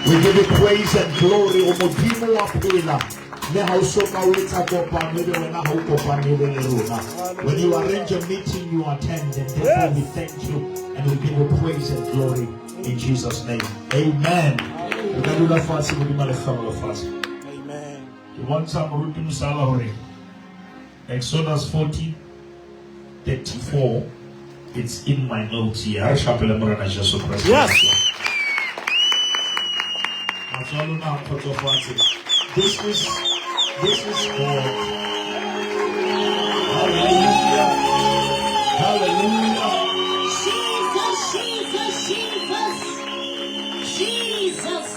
We give you praise and glory. When you arrange a meeting, you attend, and therefore we thank you and we give you praise and glory in Jesus' name. Amen. Amen. You want some routine salary? Exodus 40:34. It's in my notes here. Yes. This is God. Hallelujah. Hallelujah. Jesus.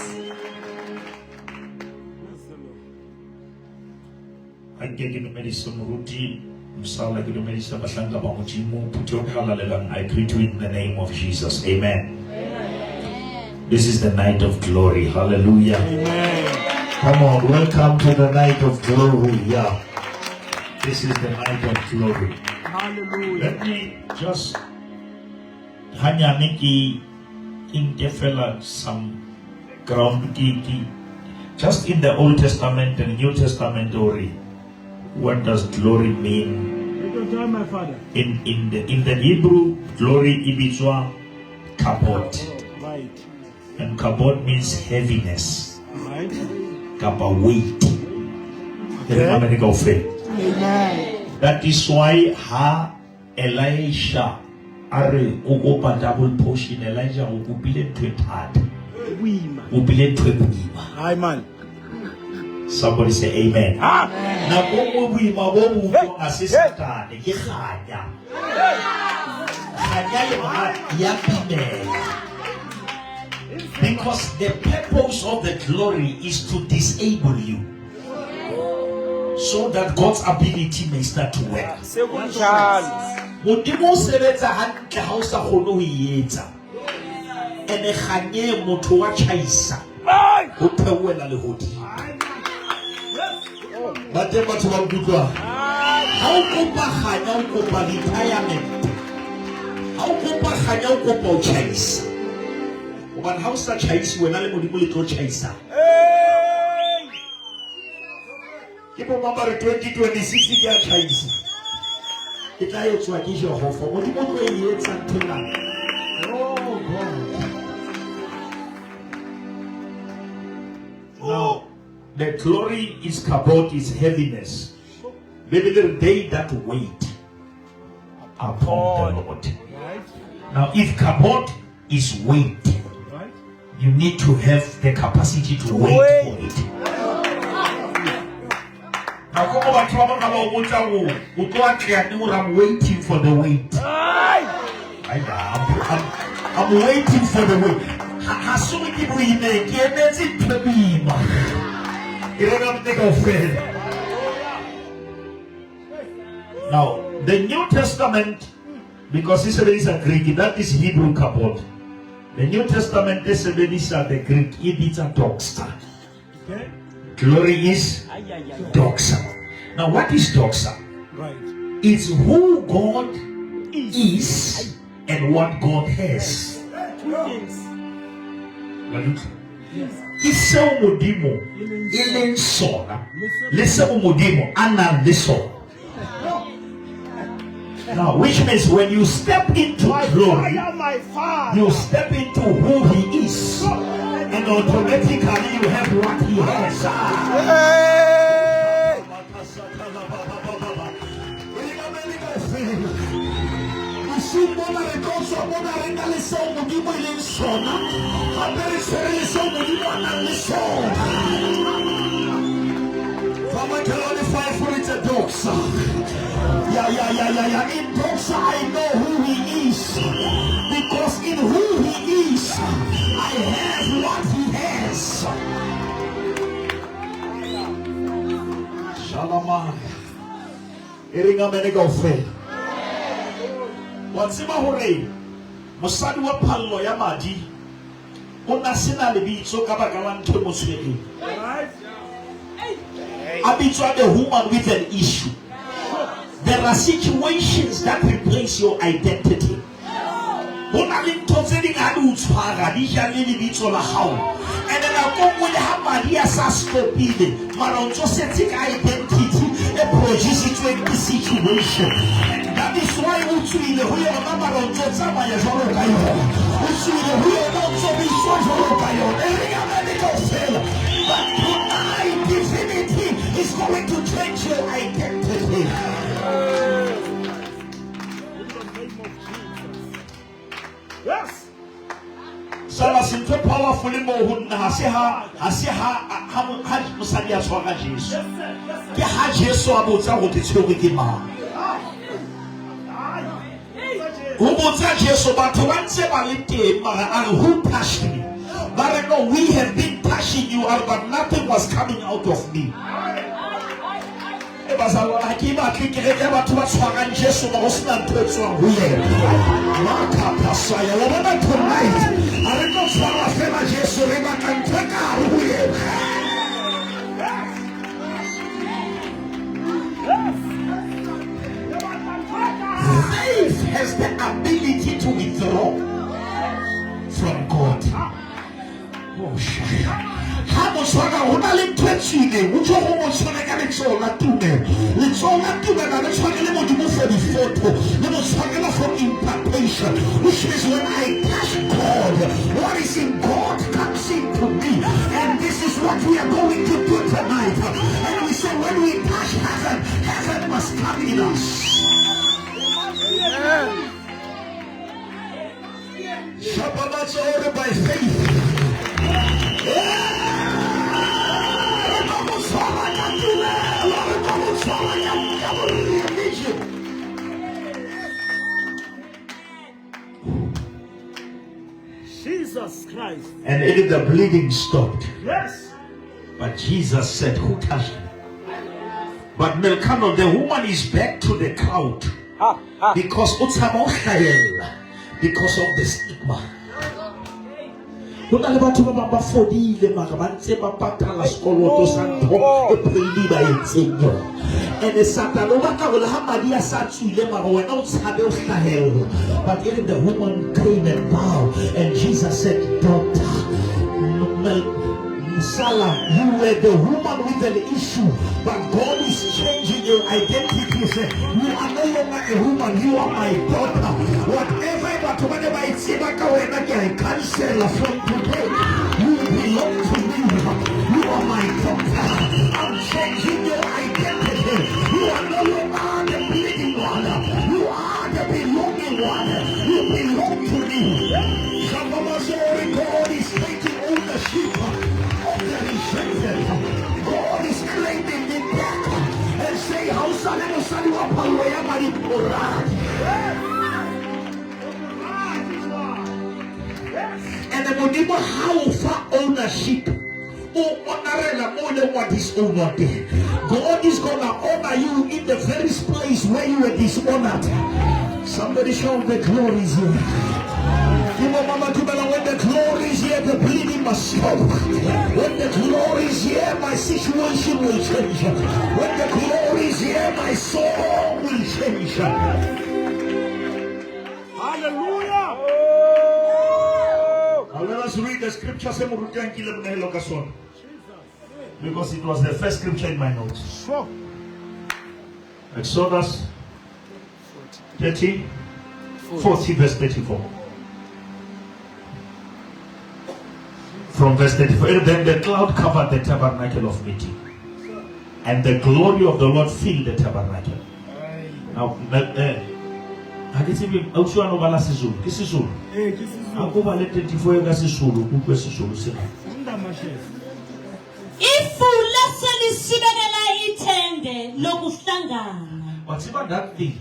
I get in the medicine routine. I greet you in the name of Jesus. Amen. This is the night of glory. Hallelujah. Amen. Come on, welcome to the night of glory. Yeah. This is the night of glory. Hallelujah. Let me just Hanyamiki in some ground kiki. Just in the Old Testament and New Testament story. What does glory mean? Take your time, my father. In the Hebrew, glory ibizwa kabod. Right. And kabod means heaviness. Right. Kapa weight. Okay. Amen. That is why Elisha are ugopa double portion. Elijah ubile twetad. Ubile twebima. Amen. Somebody say amen. Amen. Na we mabomu asisata ne khanya. Khanya ya because the purpose of the glory is to disable you, so that God's ability may start to work. Modimo sebetsa hantle ha o sa kgone ho yetsa. Ene khanye motho wa chaisa. Ho phewela le hodi. Bate batho ba utlwa. Ha o kopa khanya o kopa retirement. Ha o kopa khanya o kopa o chaisa. But how such chaisa when ale modimo le tlo chaisa. Keep remember 2026 ke a chaisa. Ke tla yo tswa ke Jehova. Modimo o yetsa ntona. Oh God. Now, the glory is kabod, is heaviness. Maybe the day that wait upon the Lord. Now, if kabod is weight, you need to have the capacity to wait for it. Now, I'm waiting for the wait. I'm waiting for the wait. Now, the New Testament, because this is a Greek, that is Hebrew kabod. The New Testament, this is the Greek, it's a doxa. Okay. Glory is doxa. Now, what is doxa? Right. It's who God is and what God has. Isa umudimo ile nsona lisa umudimo ana liso. Now, which means when you step into glory, you step into who He is, and automatically you have what He has. Yeah. In doxa, I know who He is, because in who He is, I have what He has. Shalom. Iringa menega ofe. Watsima hore. Mosadi wa pallo ya madi. Ona sina lebitso ka baka la ntwe moswedi. Abitso the woman with an issue. There are situations that replace your identity. Hona le ntho tse ding ha di o tshwara di ja le lebitso la hao. And then nako nngwe le ha madi a sa stopile mara o ntso setse ka identity e produce-itsweng ke situation. That is why o tswile ho yona mara o ntso tsamaya jwalo ka yona. O tswile ho yona o ntso biswa jwalo ka yona. E ring a medical fela. But tonight divinity is going to change your identity. Yes. Sala simple powerful mo hunna ha mosadi a tshwara Jesu. Ke ha Jesu a botsa go tshwere ke mang. Go botsa Jesu batho ba ntse ba le teng mara a re who touched me? But no, we have been touching you out but nothing was coming out of me. Bazalwana ke ba tlekere batho ba tshwarang Jesu ba go sena ntho tswang ho yena. Makapasaya wa bona tonight a re tlo tshwara fela Jesu re ba ka ntho ka ho yena. Faith has the ability to withdraw from God. Oh shit. Hamo swaga hona le twetsile o tlo go mo tshwana ka letsola tume na le tshwana le modimo for the photo le mo tshwana for impartation, which means when I touch God, what is in God comes into me, and this is what we are going to do tonight. And we say when we touch heaven, heaven must come in us. Shabbat order by faith. Jesus Christ. And even the bleeding stopped. Yes. But Jesus said, who touched me? But Melkano, the woman is back to the crowd. Because of the stigma. Hona le batho ba ba fodile mara ba ntse ba patala sekoloto sa ntho e pedi ba etseng yona. And Satan o batla go le ha madi a sa tswile mara wena o tshabe o hlahella. But even the woman came and bowed, and Jesus said, daughter Salah, you were the woman with an issue, but God is changing your identity. He said, you are no longer a woman, you are my daughter. Whatever it's in I cancel from today. You belong to me. You are my daughter. I'm changing your identity. You are no longer the bleeding one. You are the belonging one. You belong to me. God is taking ownership. God is claiming me back and say, how and the Modimo how far ownership. What is over there. God is gonna honor you in the very place where you were dishonored. Somebody shout the glory is here. When the glory is here, the bleeding must stop. When the glory is here, my situation will change. When the glory is here, my soul will change. Hallelujah. Now let us read the scripture. Because it was the first scripture in my notes. Exodus 40 verse 34. From verse 34, then the cloud covered the tabernacle of meeting, and the glory of the Lord filled the tabernacle. Now, whatever that thing,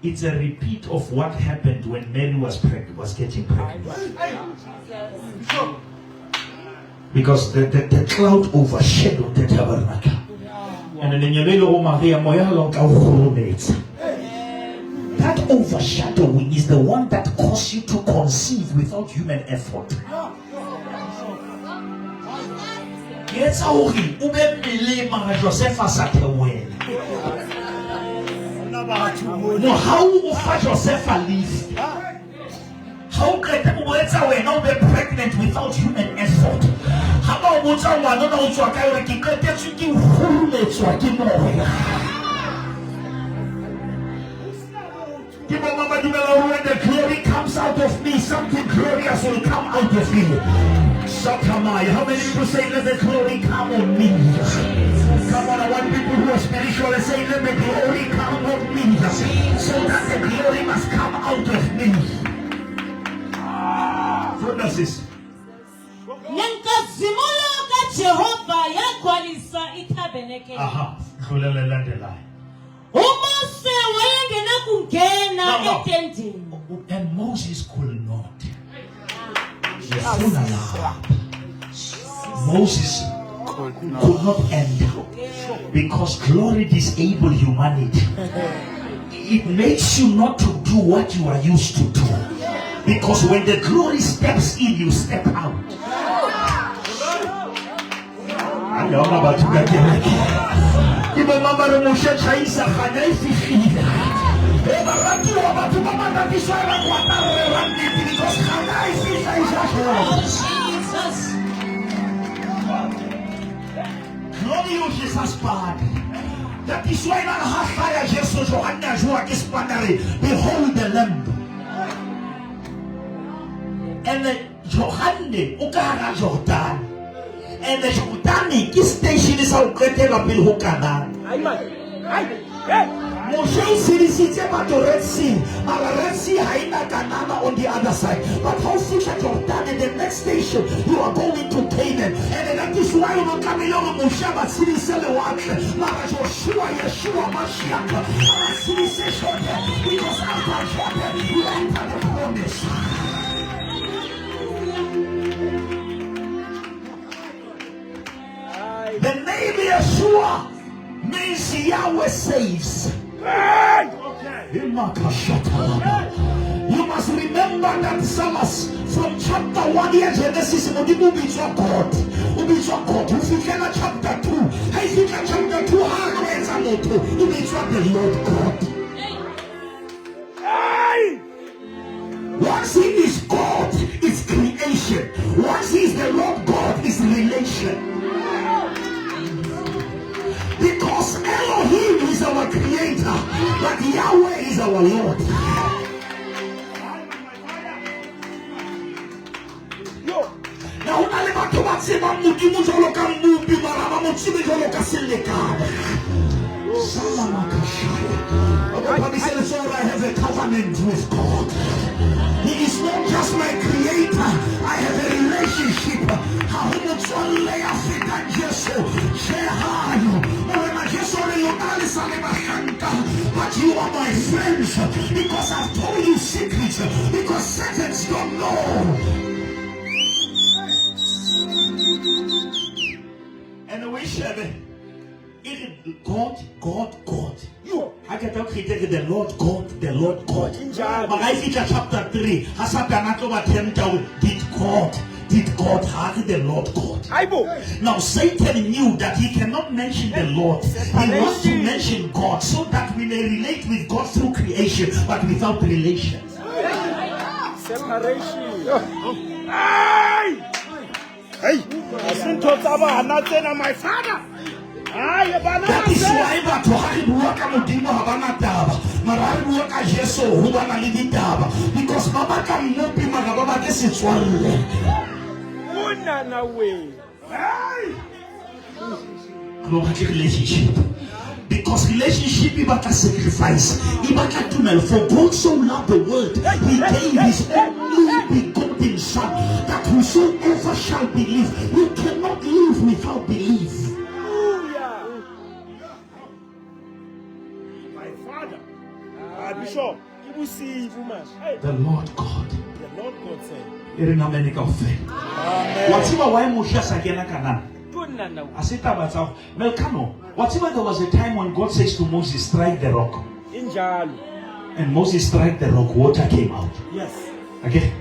it's a repeat of what happened when Mary was getting pregnant. Because the cloud overshadowed the tabernacle. And then that overshadowing is the one that caused you to conceive without human effort. Yes, no, how you offer yourself a leaf? How can you be pregnant without human effort? How about what's our one? No, it's what I can get you when the glory comes out of me, something glorious will come out of me. Satamai. How many people say, let the glory come on me? Come on, I want people who are spiritual and say, let the glory come on me. So that the glory must come out of me. What does this? Aha. And Moses could not. Moses could not enter because glory disables humanity. It makes you not to do what you are used to do. Because when the glory steps in, you step out. I don't know about you. Glory is as bad. That is why not half fire Jesus behold the Lamb. And the Johanne Ukara Jordan. And the Jordanic station is how great a bill Hukana. Moshe Sirisi Jema to Red Sea, Red Sea Haina Kanana on the other side. But how fish at Jordan in the next station you are going to Canaan. And that is why you come along Moshe but Siri Selewak, Mara Joshua, Yeshua Mashiach, Siri Session, because after Jordan you enter the promise. The name Yeshua means Yahweh saves. You must remember that Psalms from chapter 1 here Genesis God. If you can chapter 2, I think chapter 2 the Lord God. Once he is God, it's creation. Once he is the Lord God, it's relation. Because Elohim is our creator, but Yahweh is our Lord. Now, I have a covenant with God. He is not just my creator. I have a relationship. But you are my friends because I've told you secrets, because Satans don't know. And we said, God. I can talk the Lord God. Malaika chapter 3. Did God have the Lord God? Now Satan knew that he cannot mention the Lord. He wants to mention God so that we may relate with God through creation, but without relation. Separation. Hey! I sent to my father. That is why because Mama can not be Magababa, this is one. Relationship. Because relationship is about a sacrifice. For God so loved the world, he gave his only begotten Son, that whosoever shall believe, you cannot live without belief. Bishop, you will see woman. The Lord God. The Lord God said. Whatever why Moshe Sagena Kana. Whatever there was a time when God says to Moses, strike the rock. And Moses struck the rock, water came out. Yes. Okay?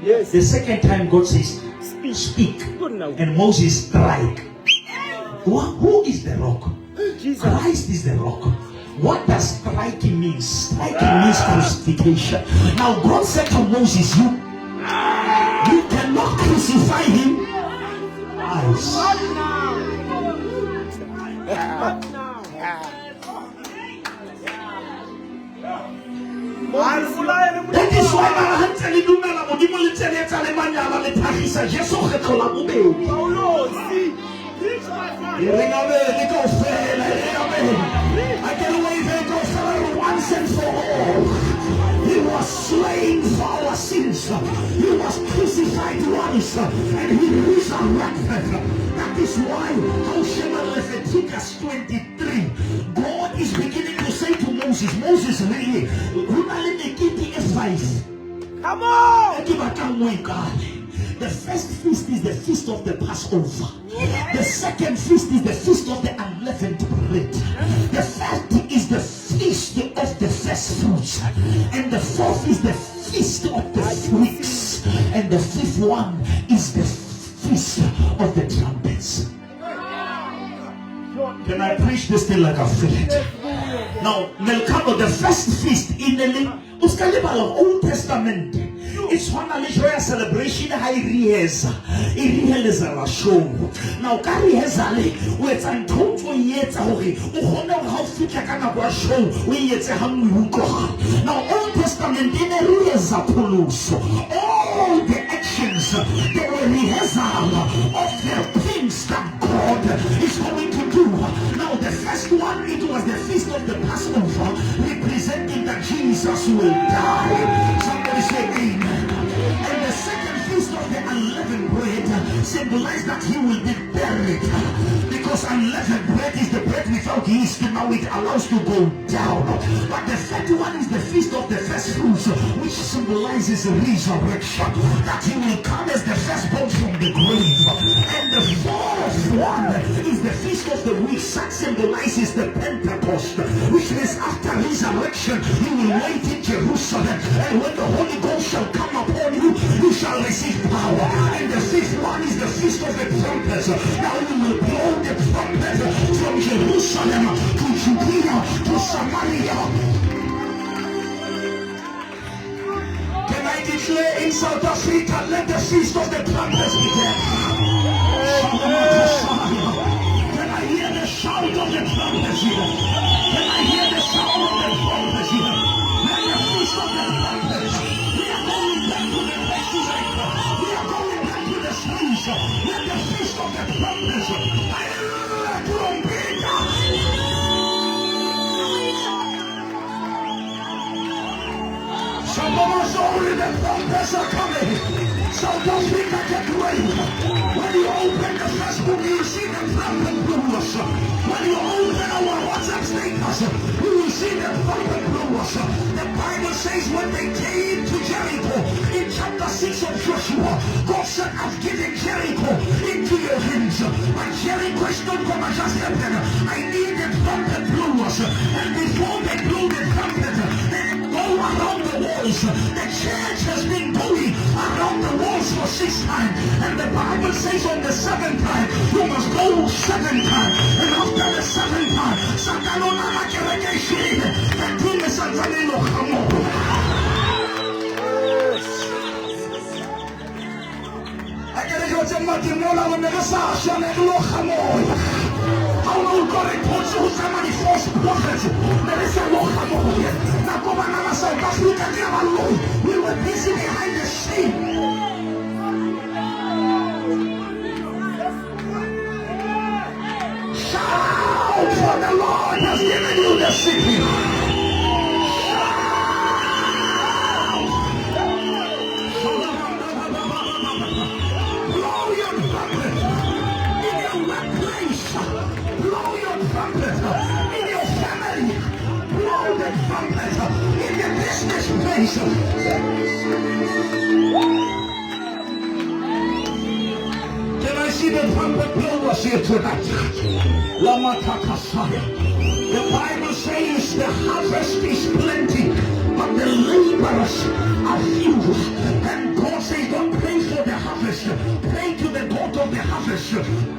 Yes. The second time God says, speak. And Moses strike. Who is the rock? Jesus. Christ is the rock. What does striking mean? Striking means crucifixion. Now God said to Moses, you You cannot crucify him. Eyes. That is why my hands are in the middle of the military and the manual and the Tahisa. Yes, so the Colombo. I can wave and go for once and for all. He was slain for our sins. He was crucified once and he resurrected. That is why Hosea Leviticus 23, God is beginning to say to Moses, Moses, really, Come on! The first feast is the feast of the Passover. The second feast is the feast of the unleavened bread. The third is the feast of the first fruits. And the fourth is the feast of the weeks. And the fifth one is the feast of the trumpets. Can I preach this thing like I feel it? Now, Melkano, the first feast in the Old Testament. It's one of the celebration high rehearsal. A show. Now, carry Hazali, with an total yet how fit I can show when yet a hungry. Now, Old Testament in a rehearsal. All the actions that were rehearsal of the things that God is going to do. Now, the first one, it was the feast of the Passover, representing that Jesus will die. Somebody say amen. And the second feast of the unleavened bread symbolized that he will be buried, because unleavened bread is the bread without yeast. Now it allows to go down. But the third one is the feast of the first fruits, which symbolizes resurrection, that he will come as the firstborn from the grave. And the fourth one is the feast of the weeks, that symbolizes the Pentecost, which means after resurrection you will wait in Jerusalem, and when the Holy Ghost shall come upon you, you shall receive power. And the fifth one is the feast of the trumpets. Now you will blow the trumpet from Jerusalem to Judea to Samaria. Can I declare in South Africa, let the feast of the trumpets begin? Can I hear the sound of the trumpets here? Can I hear the sound of the trumpets here? Let the feast of the trumpets. We are going back to the places. We are going back to the streets. Let the feast of the trumpets. Some of us only the trumpets are coming. South Africa, get ready. When you open the Facebook, you see the trumpet blowers. When you open our WhatsApp status, you will see the trumpet blowers. The Bible says when they came to Jericho, in chapter 6 of Joshua, God said, I've given Jericho into your hands. But Jericho is not going to just happen. I need the trumpet blowers. And before they blow the trumpet, they go around the walls. The church has been going around the walls for 6 times. And the Bible says on the 7th time, you must go 7 times. And after the 7th time, Sakalona Makerekeshi, the king is Sanzalino Hamo. I get it, you're Matimola when the Sasha Hamo. How long God reports to somebody false prophets? There is a Lohamo here. Now, go back to South Africa, we were busy behind the scene. Shout, for the Lord has given you the city. Blow your trumpet in your workplace. Blow your trumpet in your family. Blow the trumpet in your business place. Can I see the trumpet blowers here tonight? The Bible says the harvest is plenty, but the laborers are few. And God says, don't pray for the harvest, pray to the God of the harvest.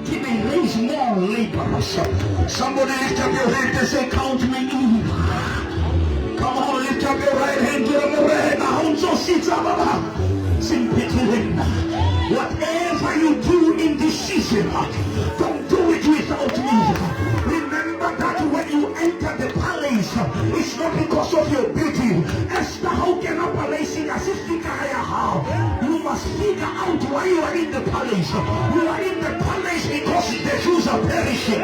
He may raise more laborers. Somebody lift up your hand and say, count me in. Come on, lift up your right hand to the Lord. Whatever you do in this season, don't do it without me. Remember that when you enter the palace, it's not because of your beauty. Esther, how can a palace in a you must figure out why you are in the palace. You are in the palace because the Jews are perishing.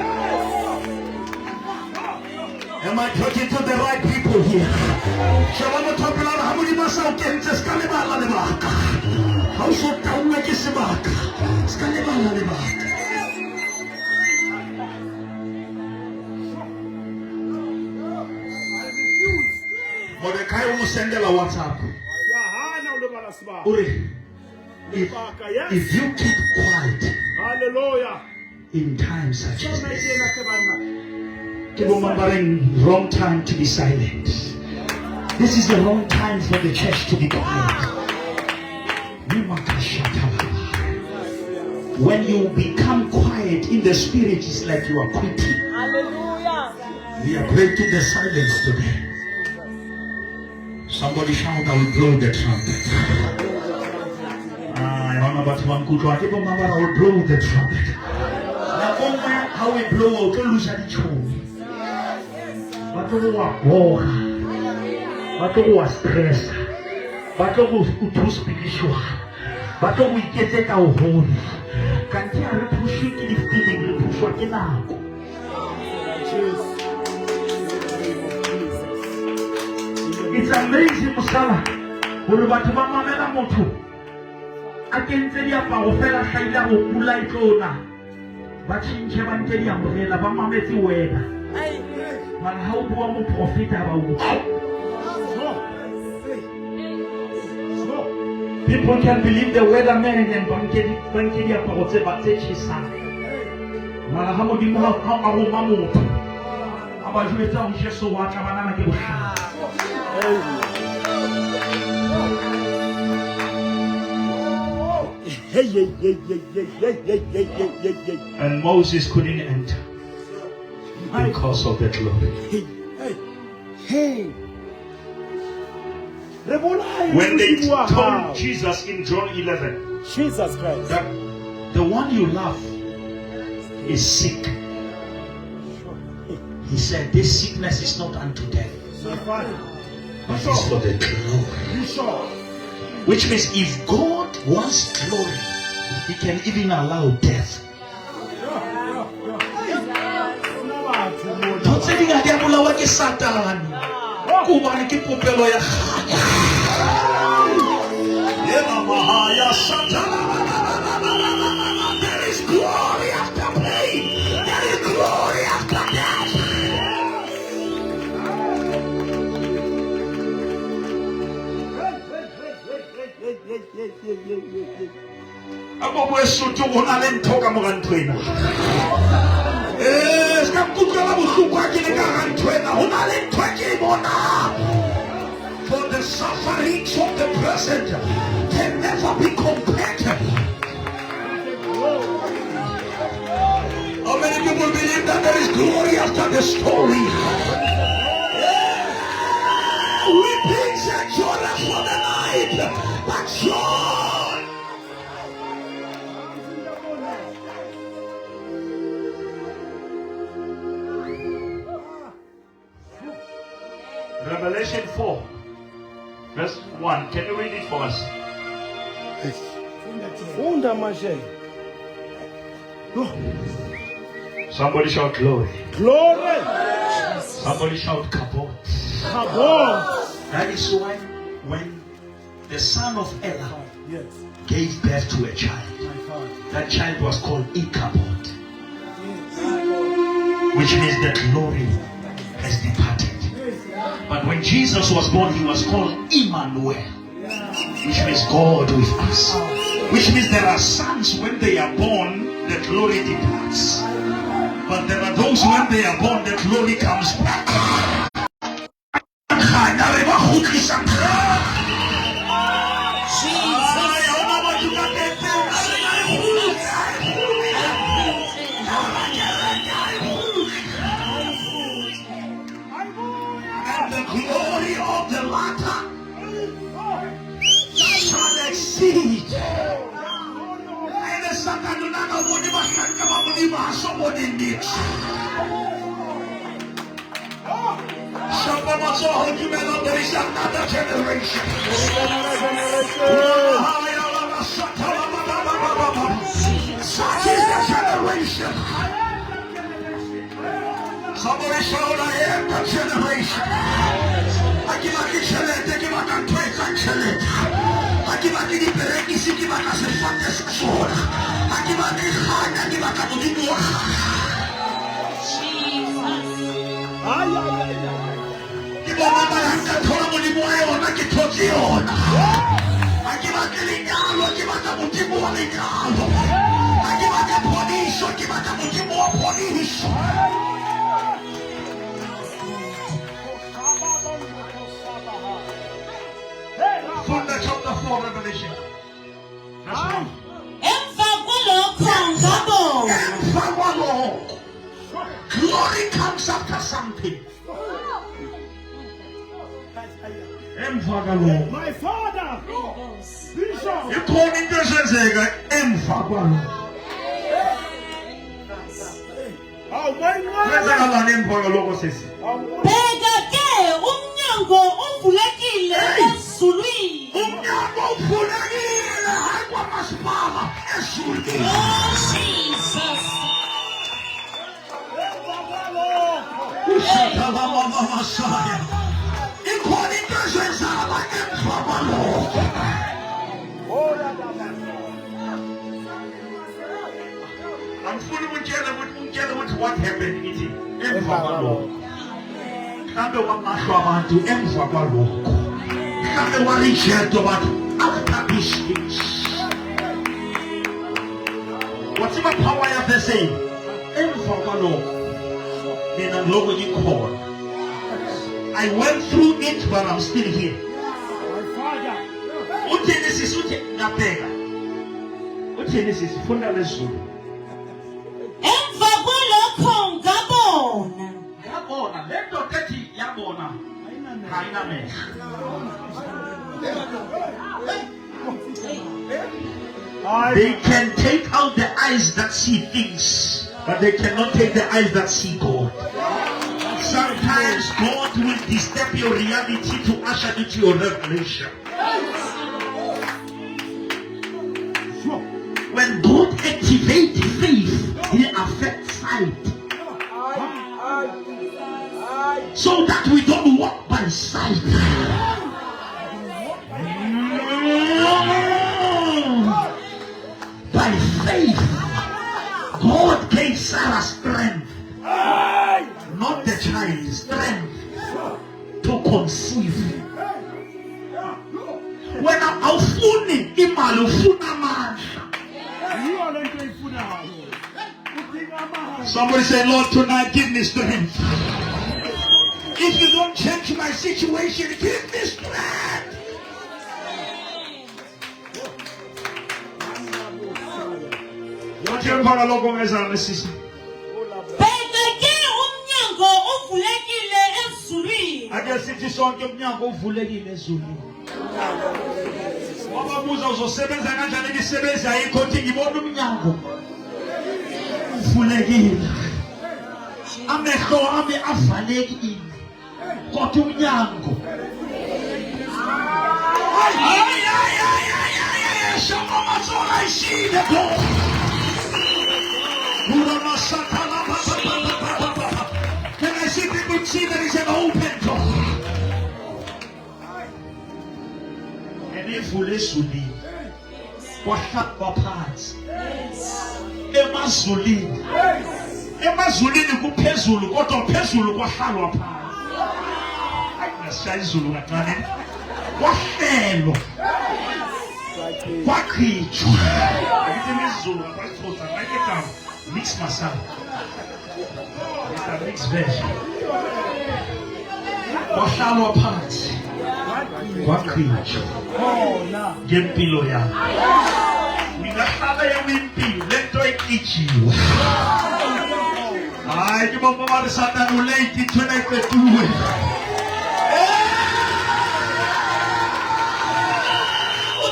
Am I talking to the right people here? Shall I talk about how many myself can just Kalibala Lebaka? How should I make it Sibaka? Skalibala Lebaka. Mordecai will send them a WhatsApp. Uri, if you keep quiet, hallelujah, in times such as this, wrong time to be silent. This is the wrong time for the church to be quiet. When you become quiet in the spirit, it's like you are quitting. Hallelujah. We are breaking the silence today. Somebody shout, I will blow the trumpet. I don't know about one good one. I will blow the trumpet. How we blow, to lose at each home. But to walk, but to stress, but to too spiritual, but to we get it our home. Can't you push it if you push what you now? It's amazing, Musala. Urubatu mama mela motu. Akenzelia pa ofela shaila okula itona. Bachinje bantelia mbela mama meti wena. Man how do I profit about? People can believe the weatherman and bankelia pa ote batechi sana. Man how do you know how mamu? Abajueta unjeso wacha manana kebusha. And Moses couldn't enter because of the glory. When they told Jesus in John 11, Jesus Christ, that the one you love is sick, he said, this sickness is not unto death, but it's for the glory. Which means if God wants glory, he can even allow death. Don't say that they are like Satan. There is glory after pain. There is glory after death. For the sufferings of the present can never be compared. How many people believe that there is glory after the story? Weeping and joy for the night, but joy. Revelation 4, verse 1. Can you read it for us? Somebody shout glory. Glory. Somebody shout kabod. Kabod. That is why when the son of Ella gave birth to a child, that child was called Ichabod, which means the glory has departed. But when Jesus was born, he was called Emmanuel, which means God with us. Which means there are sons, when they are born, the glory departs. But there are those when they are born, the glory comes back. And the glory of the latter Somebody needs. There is another generation. Such is the generation. Somebody shout, I am the generation. I give a kitchen, I give a kitchen. I give a kitty pereki, I give a father sword. I give a heart, I give a capuchino. Give a mama and the Tommy boy on a kitotion. I give a Gilliano, give a Camutibo, I give a police, I give a Camutibo police. From the chapter 4 Revelation. Glory comes after something. My father. Bishop. You call me Joseph Emfagwalo. I'm fully together with what happened in it. Come to what Mashwaman to Emfagalo. Come to what he shared about after this. Whatever power you have to say, Emfagalo in a logo you call. I went through it, but I'm still here. What Genesis? What Genesis? Fundamental. They can take out the eyes that see things, but they cannot take the eyes that see God. Sometimes God will disturb your reality to usher you to your revelation. When God activates faith, He affects sight. So that we don't walk by sight. By faith, God gave Sarah strength. Not the child, strength to conceive. When I'm afuni, somebody say, Lord, tonight give me strength. If you don't change my situation, give me strength. Don't you ever look on as a sister? I guess it is on your Nyango Fulegi Nesuni. Mama Muzo Sevens and Anjani Sevens, I continue on Nyango Fulegi. I'm a go, I'm a Falegi. Kotum Nyango. That's all I see the door. Can I see people see that it's an open door? And if we listen, what happened parts? Emma Zulin, who Pezulu, what on Pezulu, what Halo parts? I say Zulu at Nani. What fellow? What creature? Everything is Zulu. I make it out. Mix myself. It's a mixed version. What shallow parts? What creature? Get pillow ya. We got other wimpy. Let it eat you. I give up about the Satan who late it when I could do it.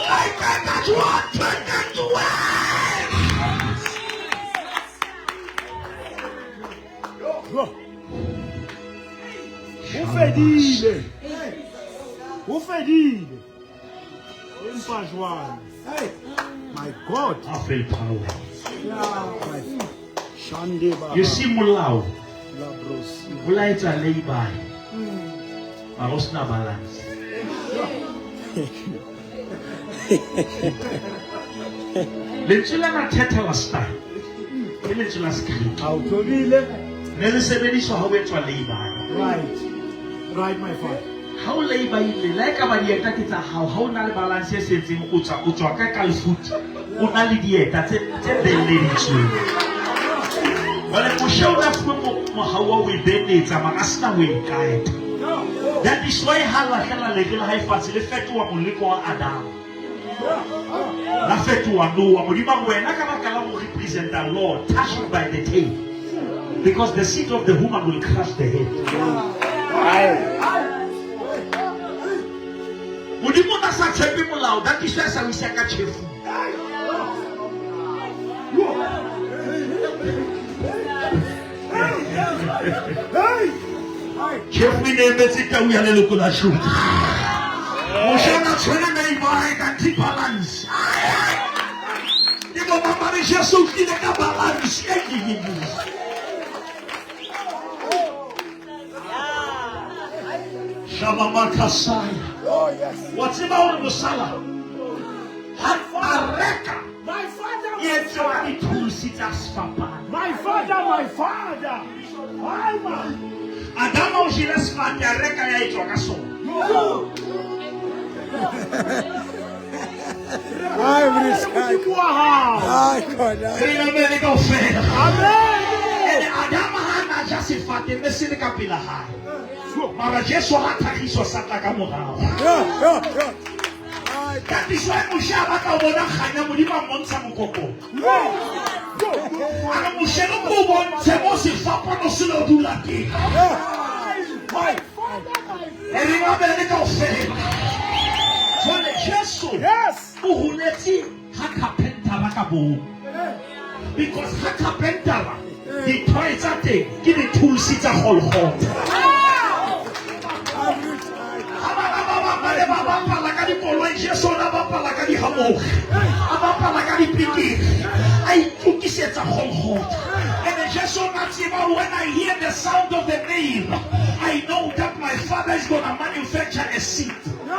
I cannot want to fedile. O fedile. Empa jwang. My God. I feel power. Shande ba. You see Mulao. La bros. Mula it's a lay-by. Marosna balance. Letsula na thetha last time. Ke letsula script. Au tobile. Ne le sebediswa ha o etswa lay-by. Right. Right, my father. Ha o lay-by ile la ka ba dieta ke tsa hao ha o na le balance e setseng o tswa ka kalfoot. O na le dieta tse belleditsweng. Wale mo shona fuwe mo hawa we benetsa makasina we kaeta. That is why hala hela legela ha ifatsi le fetoa moleko wa Adam. La fetoa Noah modima wena ka baka la go represent the Lord touched by the tail. Because the seed of the woman will crush the head. Modimo na sa tshepe molao that is why sa o isa ka chefu. Chefu ne emetse ka o ya leloko la shoot. Moshana tshwana na ibae ka balance. Ke mo mama re Jesu ki ka balance. Shabama kasai. Oh yes. What's about the Salah? Hareka. My father. Yes, you are the two sitters, Papa. My father, my father. My man. Adama ujiles fati areka ya ito kaso. I'm rich. America fair. Amen. Adama hana jasi fati mesini kapila hai. Mara Jesu hata hiso sata kamorao. That is why Mushaba kabona khanya modima montsha mokoko. Ana mushelo ko bontshe mo se fapa no se lo dula ke. My father, America fair. So the Jesu. Yes. Uhuleti hakapentara kabo. Because hakapentara the toys are take give the tools it's a whole hot. When I hear the sound of the name, I know that my father is going to manufacture a seed. I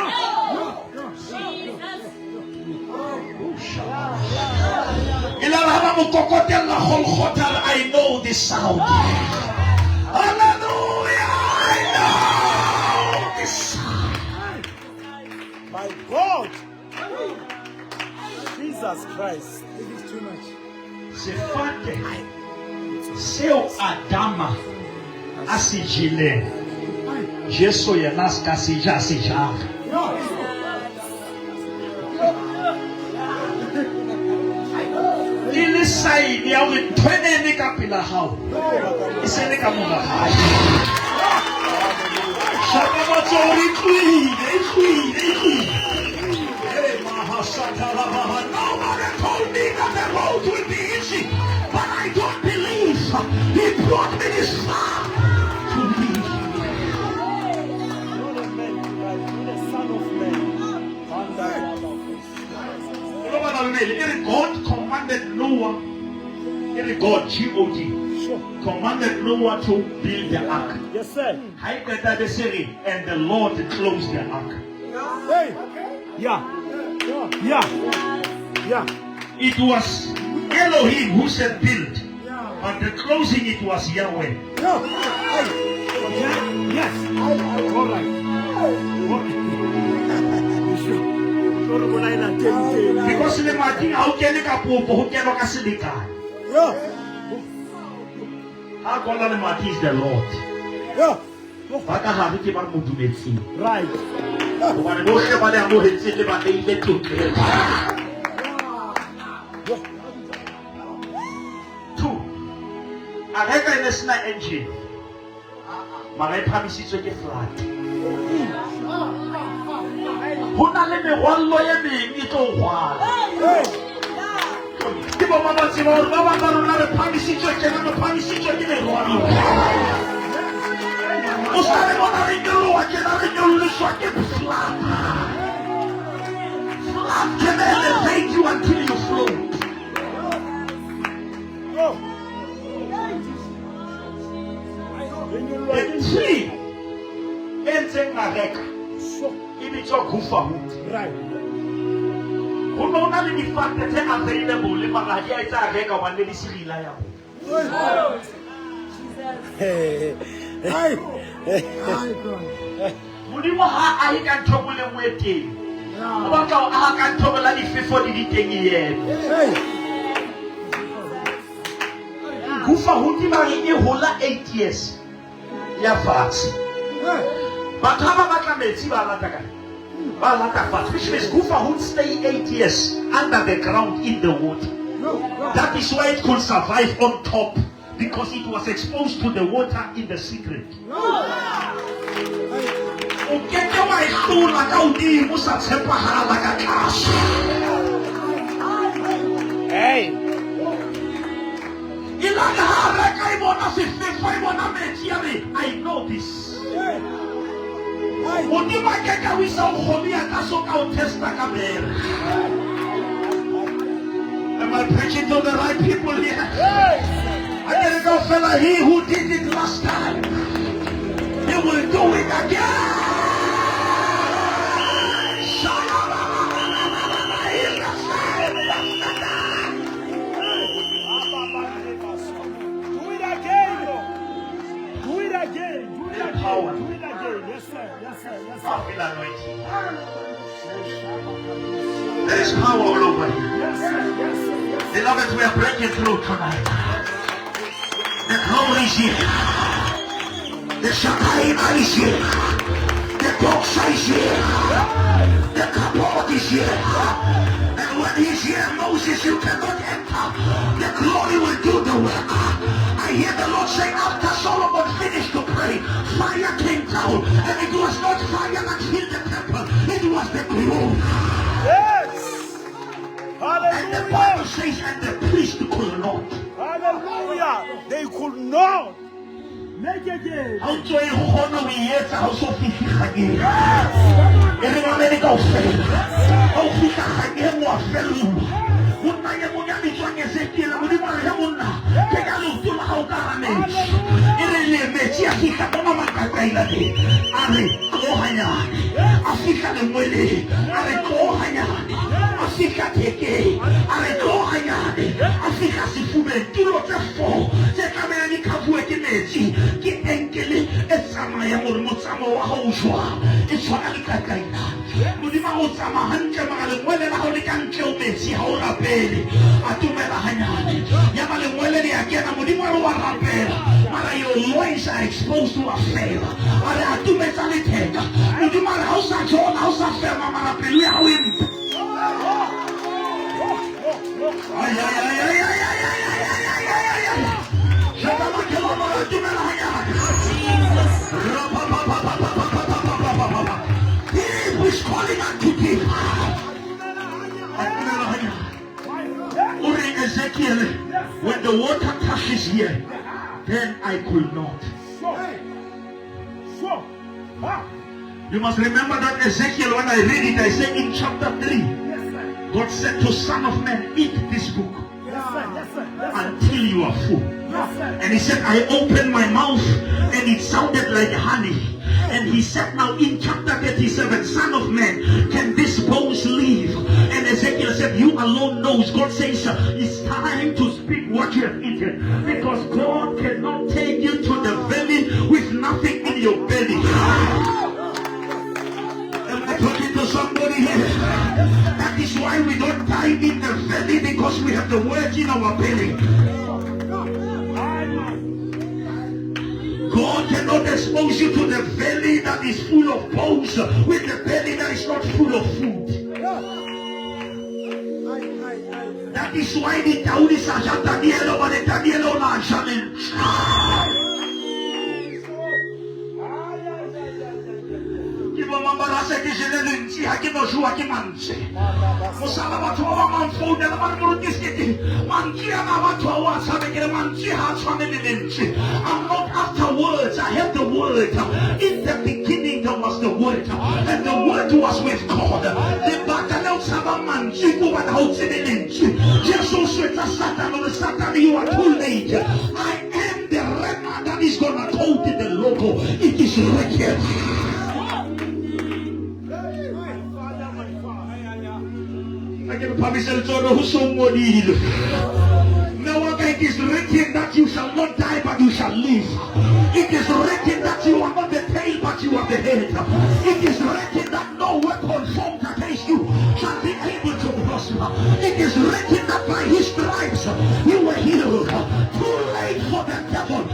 know the sound. Hallelujah! I know the sound. My God. Jesus Christ. It is too much. Sefate. Seu Adama. Asijile. Jesu yenaska sija. Ili saidi ya witwene ni kapila hao. Isene kamunga hai. Shaka matori kui. Nobody told me that the road would be easy, but I don't believe he brought me this far to leave. You're the man, you're the son of man. God commanded Noah, God, G-O-D, commanded Noah to build the ark. Yes, sir. And the Lord closed the ark. Hey. Yeah. It was Elohim who said build, but the closing it was Yahweh. Yes. All right. Because the Martin, how can you go who cannot Casilika? How can the Martin is the Lord? But I have to keep on moving. Right. When no shepherd and no head sit about the two. I have a national engine. My promise is to get flat. Who not let me one lawyer be it all while? Give a mama to Mama, promise to get a promise to get a one. The tree enzeng mareka e bitswa Gufahoot. Right. Go nona le difate tse available le magadi a etsa reka wa le disirila ya go. Modimo ha a ka ntobole mo eteng. O batla o a ka ntobola difefo di diteng yena. Gufahoot ba e hola 8 years ya fatshe. Batho ba batla metsi ba lata ka. Ba lata fatshe, which means Gufahoot stay 8 years under the ground in the water. That is why it could survive on top, because it was exposed to the water in the secret. Ukeke wa ihlola ka udimo sa tshepahala ka tlase. Hey. Ilanga ha re ka ibona sefefo ibona metsi ya me. I know this. Modimo ke ka wisa o khomia ka so ka o testa ka bere. Am I preaching to the right people here? I didn't go, fella, he who did it last time, he will do it again. Do it again, Lord. Do it again. Do it again. Power. Do it again. Yes, sir. Yes, sir. Yes, sir. I feel anointing. There is power all over here. Yes, sir. Yes, sir. Yes, sir. Beloved, we are breaking through tonight. The glory is here. The Shekinah is here. The Doxa is here. The Kabod is here. And when he's here, Moses, you cannot enter. The glory will do the work. I hear the Lord say, after Solomon finished to pray, fire came down. And it was not fire that filled the temple. It was the glory. Yes. And the Bible Hallelujah. says, and the priest could not. Hallelujah. They could not make again. How do you honor me yet? How so fifi again? Everyone let it go. How fifi again? What fell? What I am going to be doing is a kill. What do I have? Take a look to how garment. Irene Metia Fika Mama Kailade. Are Kohaya. Africa the Willie. Are Kohaya. Africa Teke. Are Kohaya. Africa Sifume. Do not fall. Take a man in Kabuki Mechi. Get Enkele. It's Samaya Mutsamo Hoshua. It's what I got. Mudima Osama Hanjama. When I can kill Mechi. How rapid. Atumela Hanyani. Yamale Welly again. Mudima Rapel. Mara, your loins are exposed to a fail. Mara, Atumetalite. Mudima House at all. House at Fema Marapel. How in. He was calling unto thee. Ezekiel, when the water touches here, then I could not. You must remember that Ezekiel, when I read it, I say in chapter 3, God said to Son of Man, eat this book until you are full. And he said, I opened my mouth and it sounded like honey. And he said, now in chapter 37, Son of Man, can this bones live? And Ezekiel said, you alone knows. God says, it's time to speak what you have eaten. Because God cannot take you to the valley with nothing in your belly. Am I talking to somebody here? That is why we don't die in the valley, because we have the word in our belly. God cannot expose you to the belly that is full of bones with the belly that is not full of food. That is why the Tauri Saja Daniel over the Daniel on challenge. Mambarasa che je ne lunti a che no jua che mangi. Musala ba tuwa man fo de la man murtis che mangi ana ba tuwa sa de che mangi ha chane ne lunti. I'm not after words. I have the word. In the beginning there was the word, and the word was with God. The battle tshaba mantswe ko ba ha o tsebe lentswe. Jesu swetsa Satan le Satan, you are too late. I am the rema that is gonna told in the local. It is written. I give permission to know who somebody. No, it is written that you shall not die but you shall live. It is written that you are not the tail but you are the head. It is written that no weapon formed against you shall be able to prosper. It is written that by his stripes you were healed. Too late for the devil.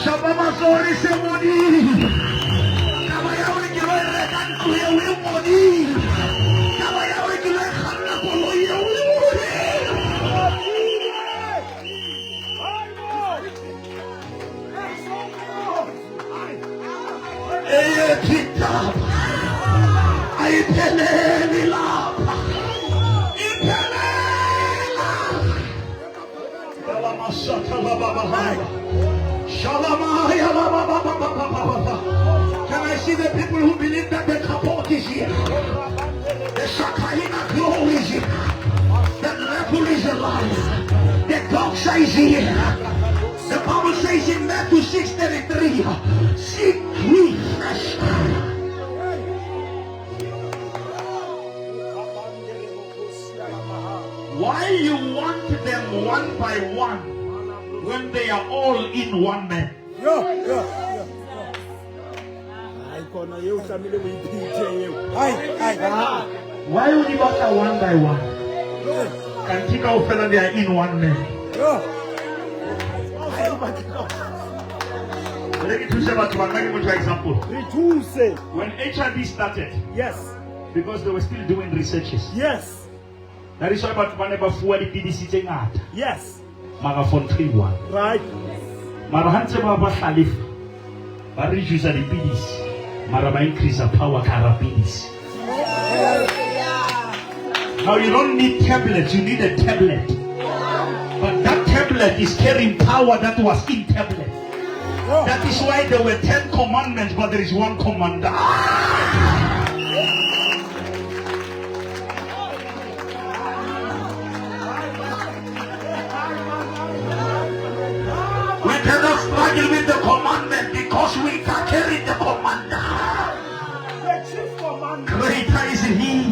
Shabamazori semoni. Kabayawi kilo rekan kuya wi moni. Kabayawi kilo khana polo ya wi moni. Eye kita. Ai peleni lapa. Ipele. Bala masata baba baba. Can I see the people who believe that the kapot is here? The Shekinah glory is here. The level is alive. The doxa is here. The Bible says in Matthew 6:33, seek ye fresh. Why you want them one by one when they are all in one man? Why would you want one by one? Can take out fella they are in one man? Let me tell you about one example. When HIV started, Yes. because they were still doing researches. Yes. That is why about whenever fuwa di PDC tse ngata. Yes. Mara for 3-1. Right. Mara hantse ba ba khalifa. Ba reduce the PDC. Mara ba increase the power kara PDC. Now you don't need tablets, you need a tablet. But that tablet is carrying power that was in tablet. That is why there were 10 commandments, but there is one commander. We cannot struggle with the commandment because we can carry the commander. The chief commander. Greater is he.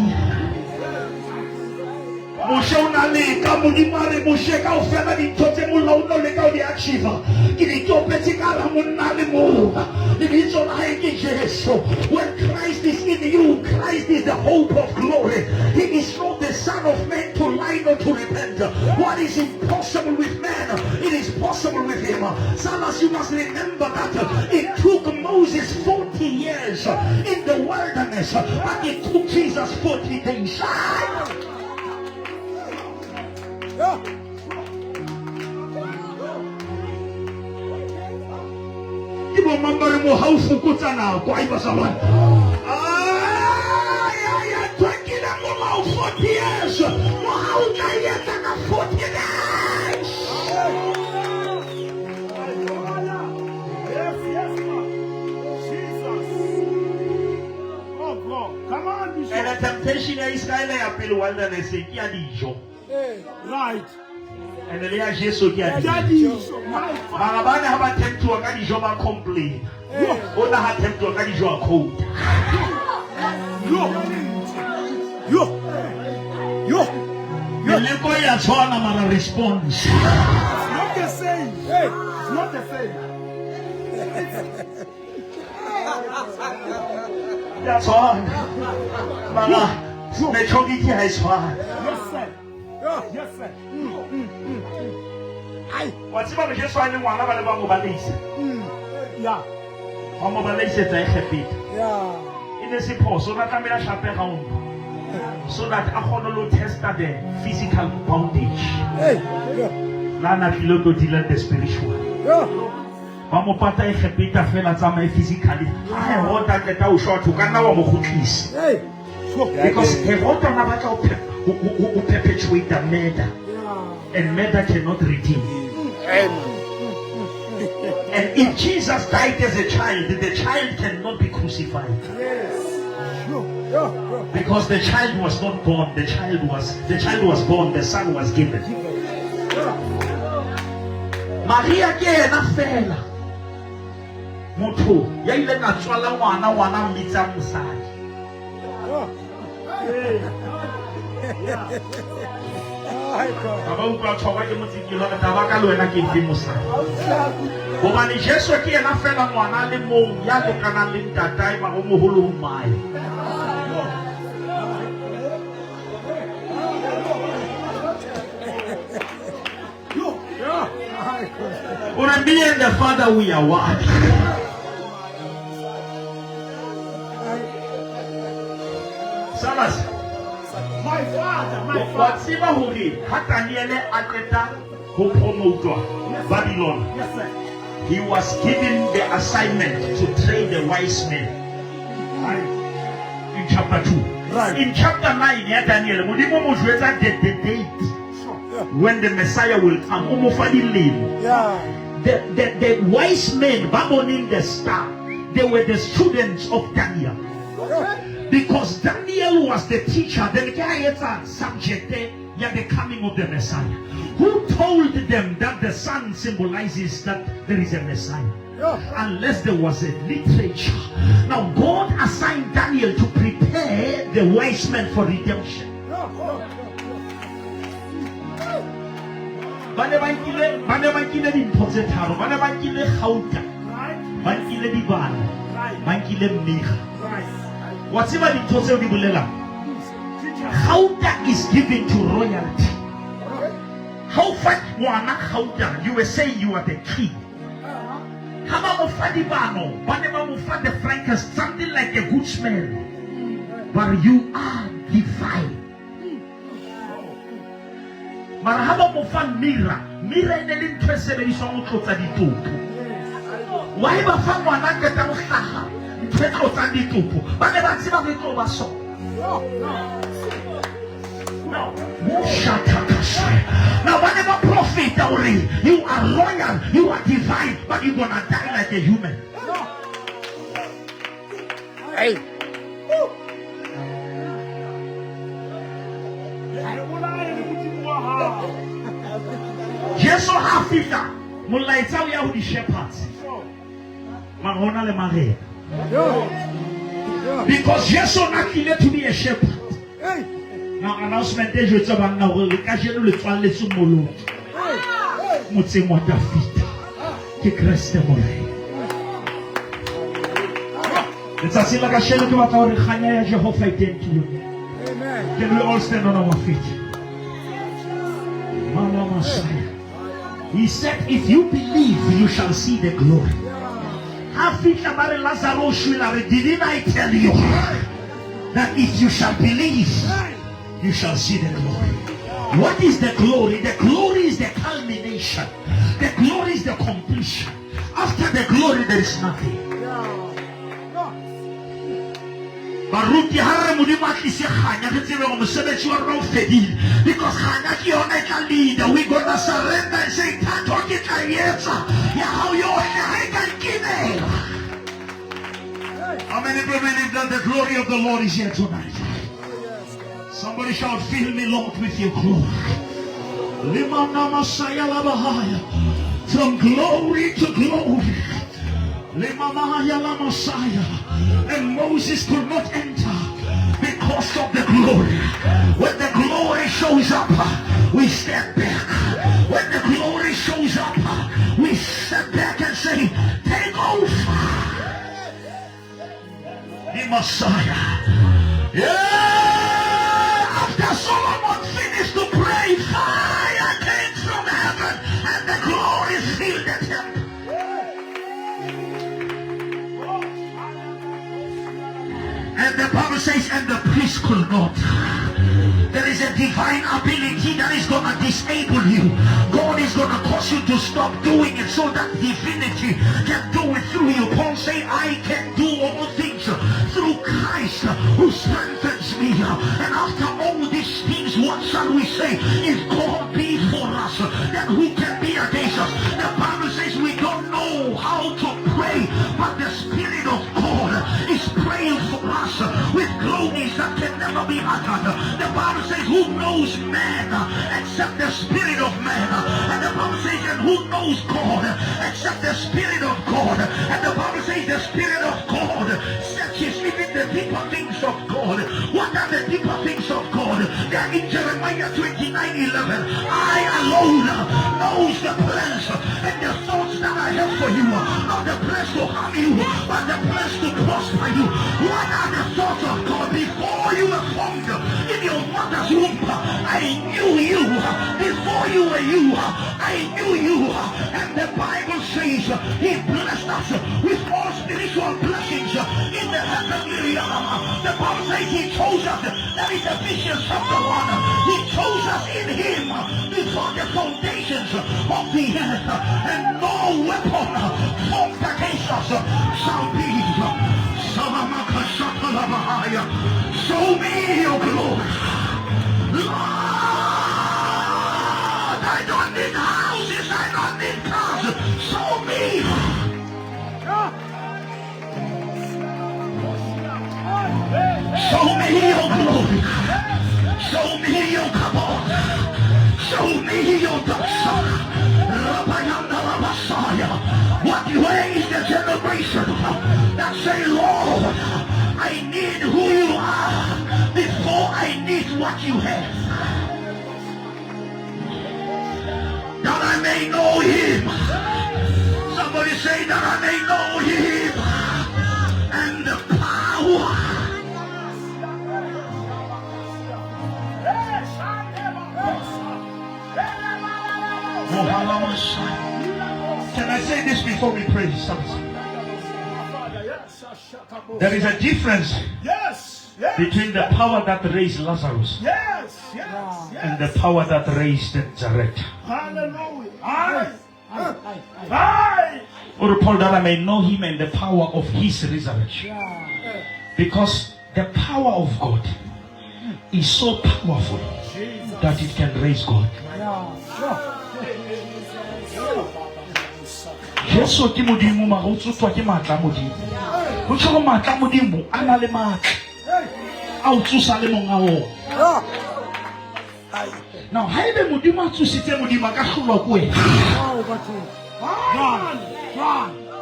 Mushonali kamunimare musheka ufena ni tote mula unoleka uli achieva. Ili topeti kala munali mu. Ili zona heki Jesu. When Christ is in you, Christ is the hope of glory. He is not the Son of Man to lie or to repent. What is impossible with man, it is possible with him. Salas, you must remember that it took Moses 40 years in the wilderness, but it took Jesus 40 days. Ibo mambari mo haufu kutana kwa iba saman. Ya twekile mo mau 40 years. Mo hauka yeta na 40 days. Yes, Jesus. Oh God. Come on, Bishop. And the temptation of Israel appeal wilderness ki adijo. Right. And the Lord Jesus ki adijo. Daddy. My father. Marabana haba tempt to akadijo ba complain. Ona ha tempt to akadijo a code. Yo. Meleko ya tswana mara response. It's not the same. Hey, it's not the same. Ya tswana. Mara mechoki ki ha tswana. Yes, sir. Yes, sir. What's about just finding one of the Bango Balise? Yeah. Bango Balise, I have it. Yeah. In a suppose, so that I'm in a chaperone. So that I want to test the physical bondage. Hey. Nana Piloto dealer the spiritual. Yeah. Bango Pata, I have it, I feel as I'm physically. I want that I will show to Ganawa Mokutis. Hey. Because he wrote on about who perpetuate the murder. And murder cannot redeem. And if Jesus died as a child, the child cannot be crucified. Because the child was not born, the child was born, the son was given. Maria ke ena fela motho ya ile ka tswala ngwana mmitsa mosadi. Baba utlwa tshwarwa ke motsikilo ka taba ka le wena ke mfe mosadi. Hobane Jesu ke ena fela ngwana le mong ya lekanang le ntatae ba go moholo mmae. When me and the Father we are one. Salas. My father. What's even holy? Hataniele Ateta who promoted Babylon. Yes, sir. He was given the assignment to train the wise men. In chapter 2. Right. In chapter 9, Daniel, the date when the Messiah will come. Yeah. The wise men baboning the star, they were the students of Daniel. Because Daniel was the teacher, the guy subject the coming of the Messiah. Who told them that the sun symbolizes that there is a Messiah? Unless there was a literature. Now God assigned Daniel to prepare the wise men for redemption. Bane ba nkile dintho tse tharo, bane ba nkile gauta, ba nkile dibana, ba nkile mmega. Wa tseba dintho tseo di bolela? Gauta is given to royalty. How far ngwana gauta, you were saying you are the king. How about mo fa dibano, bane ba mo fa the frankincense, something like a good smell. But you are divine. Mara haba mo fan mira ene le ntwe sebediswa mo tlotsa ditupo. Wa e ba fa ngwana ke ta mo hlaga ntwe tlotsa ditupo. Ba ne ba tseba go tlo ba so. No. Now whenever prophet already, you are royal, you are divine, but you're gonna die like a human. Hey. Jesu hafika mulaita ya udi shepherds mahona le mare because Jesu nakile to be a shepherd. Now announcement je tsa bana go ka jeno le tswaletse molo motse mo David ke Christ morena let's see like a shelo ke batla gore khanya ya Jehova itentile. Amen. Can we all stand on our feet? Messiah. He said, if you believe, you shall see the glory. Didn't I tell you that if you shall believe, you shall see the glory? What is the glory? The glory is the culmination. The glory is the completion. After the glory, there is nothing. Baruti hare mudima kisi khanya kitsebe go mosebetsi wa rona o fedile because khanya ke yona e tla leader. We gonna surrender and say thato ke tla yetsa ya hao yohle ha e ka nkimela. How many people believe that the glory of the Lord is here tonight? Somebody shout, fill me Lord with your glory. Limana Masaya Labahaya, from glory to glory. And Moses could not enter because of the glory. When the glory shows up, we step back. When the glory shows up, we step back and say, take over. The Messiah. Yeah! After Solomon finished to pray, fire came from heaven and the glory filled the temple. And the Bible says, and the priest could not. There is a divine ability that is going to disable you. God is going to cause you to stop doing it so that divinity can do it through you. Paul said, I can do all things through Christ who strengthens me. And after all these things, what shall we say? If God be for us, then who can be against us? knows man except the Spirit of man. And the Bible says, and who knows God except the Spirit of God? And the Bible says the Spirit of God searches even the deeper things of God. What are the deeper things of God? They are in Jeremiah 29:11. I alone knows the plans and the thoughts that I have for you. Not the plans to harm you, but the plans to prosper you. What are the thoughts of God? Before you were formed in your mother's womb, I knew you. Before you were you, I knew you. And the Bible says he blessed us with all spiritual blessings in the heavenly realm. The Bible says he chose us. That is Ephesians chapter 1. He chose us in him before the foundations of the earth. And no weapon formed against us shall be. Show me your glory. Lord, I don't need houses, I don't need cars. Show me. Show me your glory. Show me your kabod. Show me your doctrine. What way is the generation that say, Lord, I need who you are before I need what you have, that I may know him. Somebody say that I may know him and the power. Can I say this before we pray? There is a difference between the power that raised Lazarus and the power that raised Nazareth. Or Paul, that I may know him and the power of his resurrection. Because the power of God is so powerful that it can raise God. Yesu ki modimo ma go tsotswa ke matla modimo. Go tshwa matla modimo ana le matla. A o tsosa le monga o. Now ha ebe modimo a tsositse modimo ka hlolwa ko wena.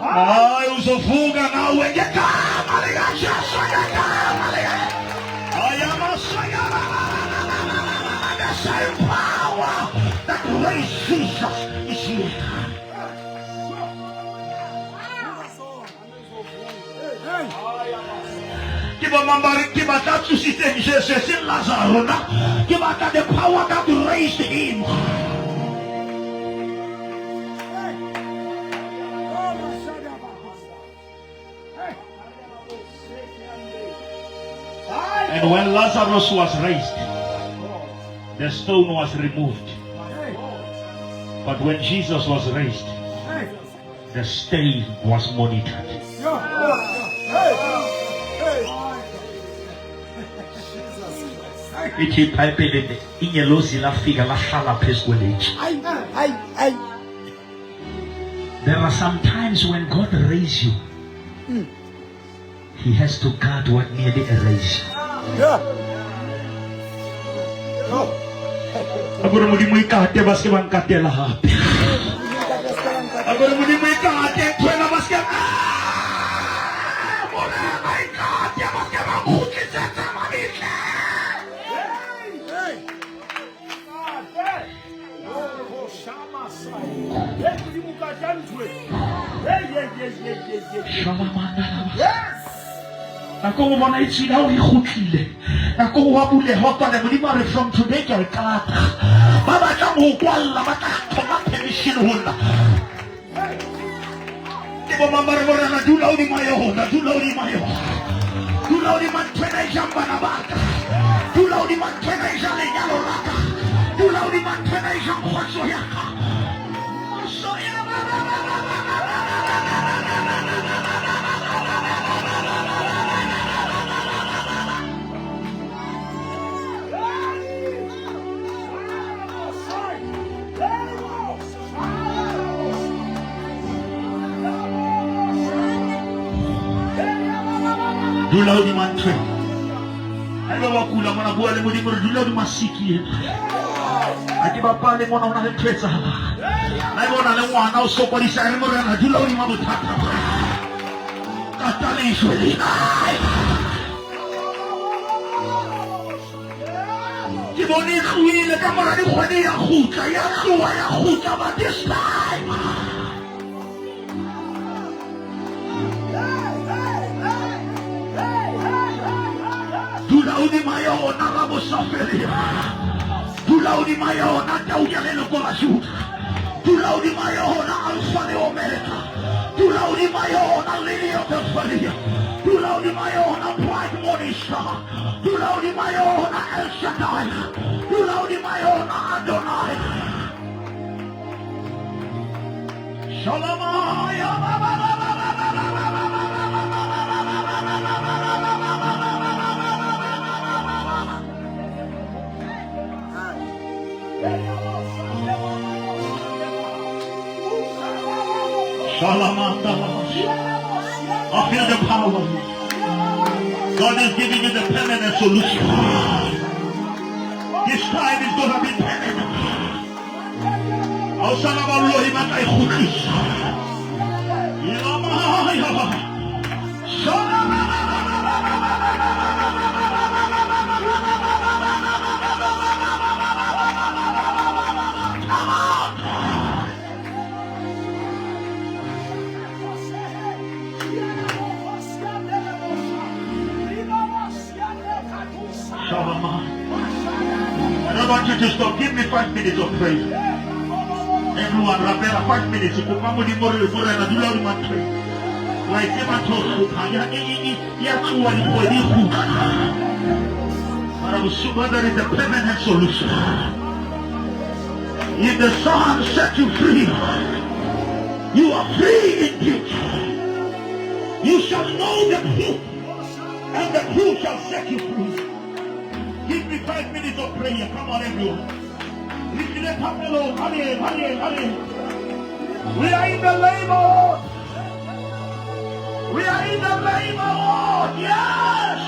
Ay uzovuka nawe ngegama lika Jesu ngegama lika. Ayamasaya the same power that raised Jesus is here. Give a that to see Jesus in Lazarus. Give that the power that raised him. And when Lazarus was raised, the stone was removed. But when Jesus was raised, the stain was monitored. There are some times when God raises you, He has to guard what nearly erased. Agora mudi muy kahte bas ke bang kahte lah. Agora mudi muy kahte tuena bas ke. Mudi muy kahte bas ke bang kuki jata mani. Yes. Nako bona itse na o ikhutlile nako wa bule hotwa le modimo re from today ke ka baba tla mo kwalla ba tla thoma permission hola ke bo mama re bona na dula o di mayo dula o di man tena jamba na baka dula o di man tena jale nyalo raka dula o di man tena jamba so yaka so ya Dula di mantre. Hayo wakula mwana bua le mudi mordula du masiki. Ati bapa le mwana una hetsa. Hayo na le mwana usoko di sa le mwana dula ni mabutata. Katale isweli. Kiboni khui le kamera ni khwedi ya khuta ya khwa ya khuta ba this time. Tulaudi mayo na rabo safari. Tulaudi mayo na tauja le corazón. Tulaudi mayo na alfa de omega. Tulaudi mayo na lily of the valley. Tulaudi mayo na bright morning star. Tulaudi mayo na El Shaddai. Tulaudi mayo na Adonai. Shalom ya Shalamanda. I feel the power. God is giving you the permanent solution. This time is going to be permanent. Shalamallohi matai khudis. I don't want you to stop. Give me 5 minutes of praise. Everyone, Rabera, 5 minutes. Like there is a permanent solution. If the Son set you free, you are free indeed. You shall know the truth, and the truth shall set you free. Give me 5 minutes of prayer. Come on, everyone. Lift it up, Lord. Hallelujah. We are in the labor. We are in the labor, Lord. Yes.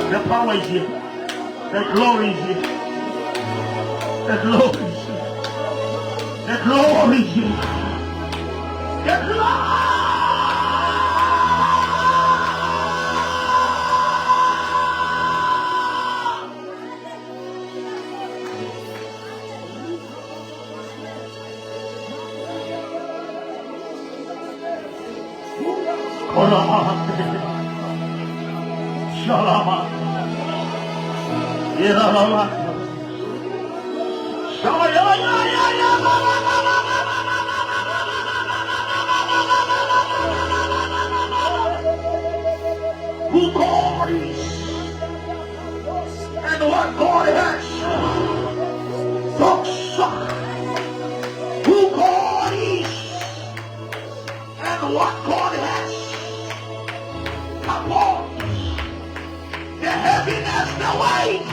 The power is here. The glory is here. The glory is here. The glory is here. The glory. Shalom. Who God is and what God has. Who God is and what God has. Come on. The heaviness, the weight.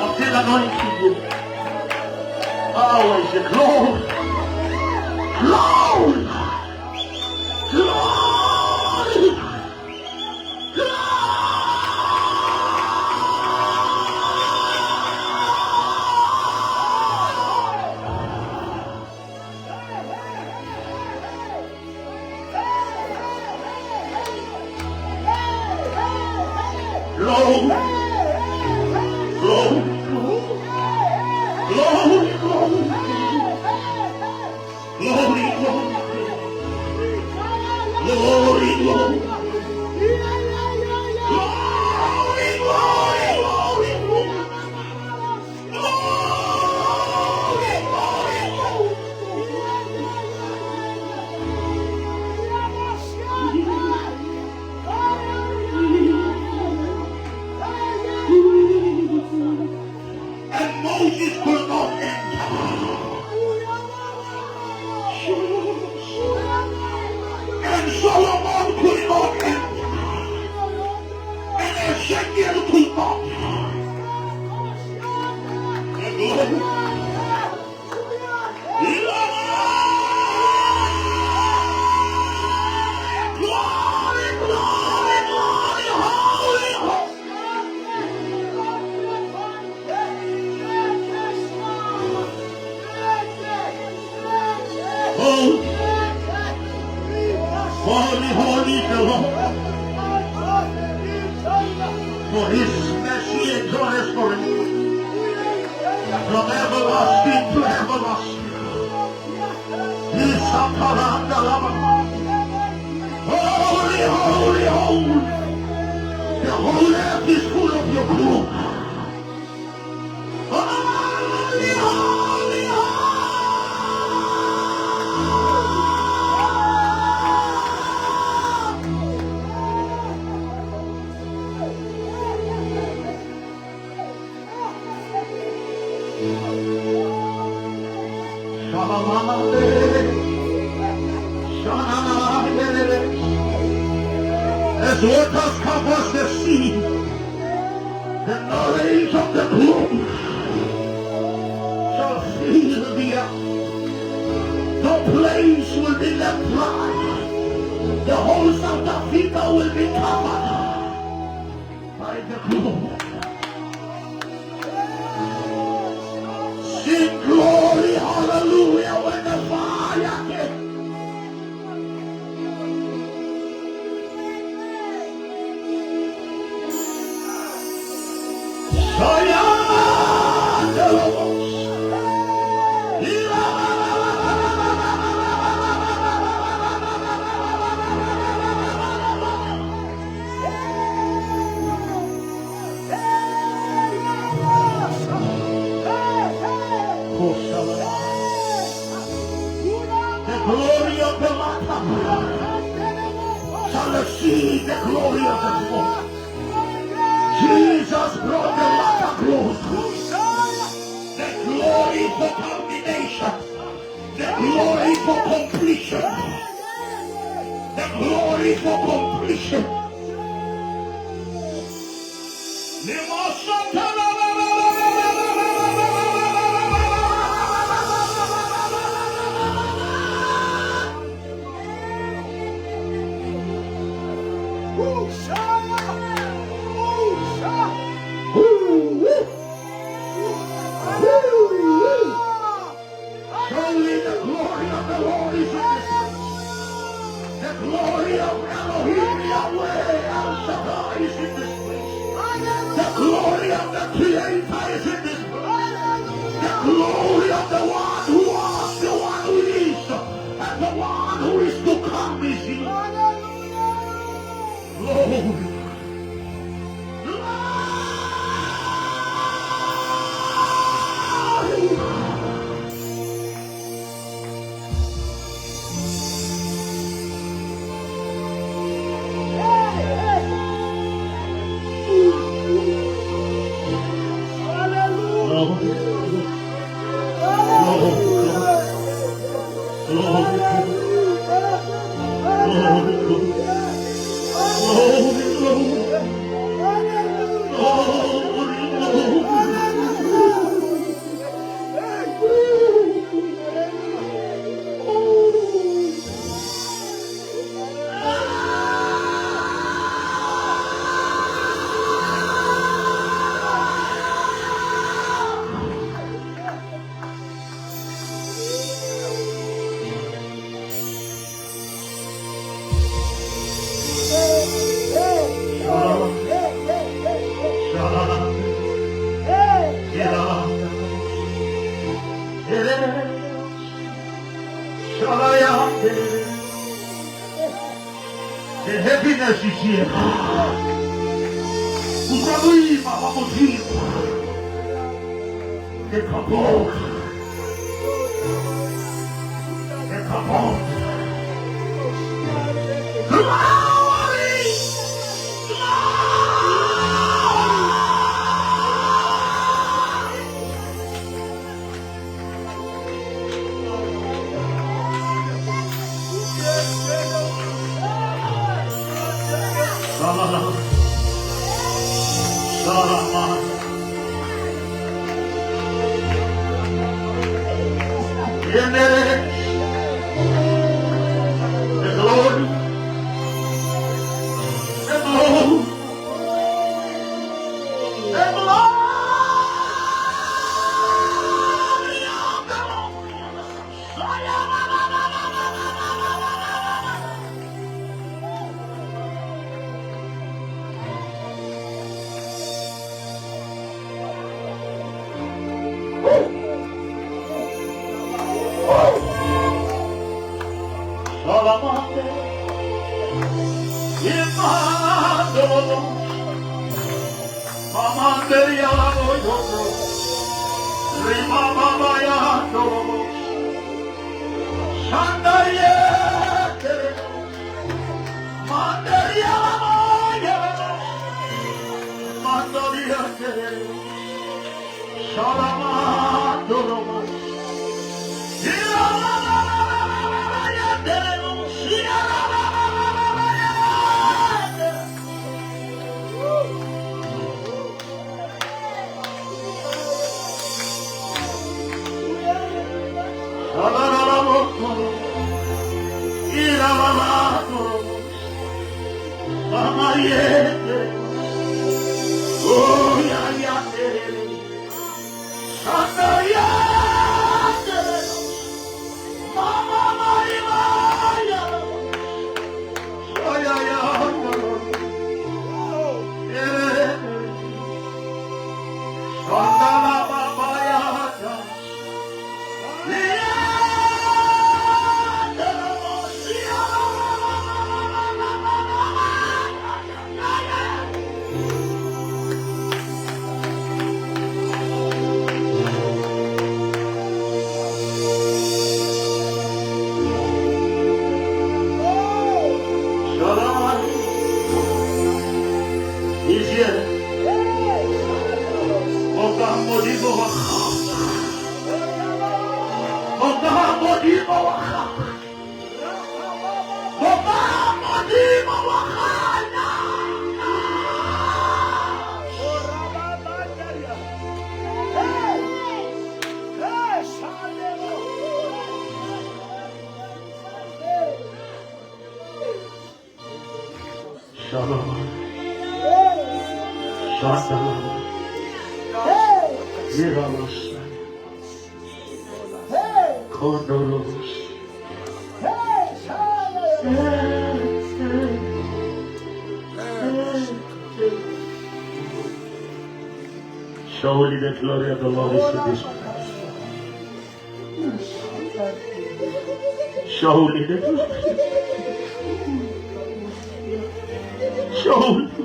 I feel anointing you. Always the glory. Glory. Glory. Glory. Holy, holy the Lord, for his mercy endureth forever, from everlasting to everlasting. He's holy, holy, holy. The whole earth is full of your glory. Holy, holy, holy. As waters covers the sea, the knowledge of the glory shall fill the earth. No place will be left dry. The whole South Africa will be covered by the glory. Sing glory, hallelujah, when the fire came. The glory of the Lord shall see the glory of the Lord. Jesus brought the latter close. The glory for culmination. The glory for completion. The glory for completion. Only the glory of the Lord is in this place. The glory of Elohim Yahweh El Shaddai is in this place. The glory of the Creator is in this place. The glory of the one who was, the one who is, and the one who is to come is here. Glory. The heaviness is here. Usalima mamotima. The kabod. The kabod. Glory! Surely the glory of the Lord is in this place. Surely the glory. Surely.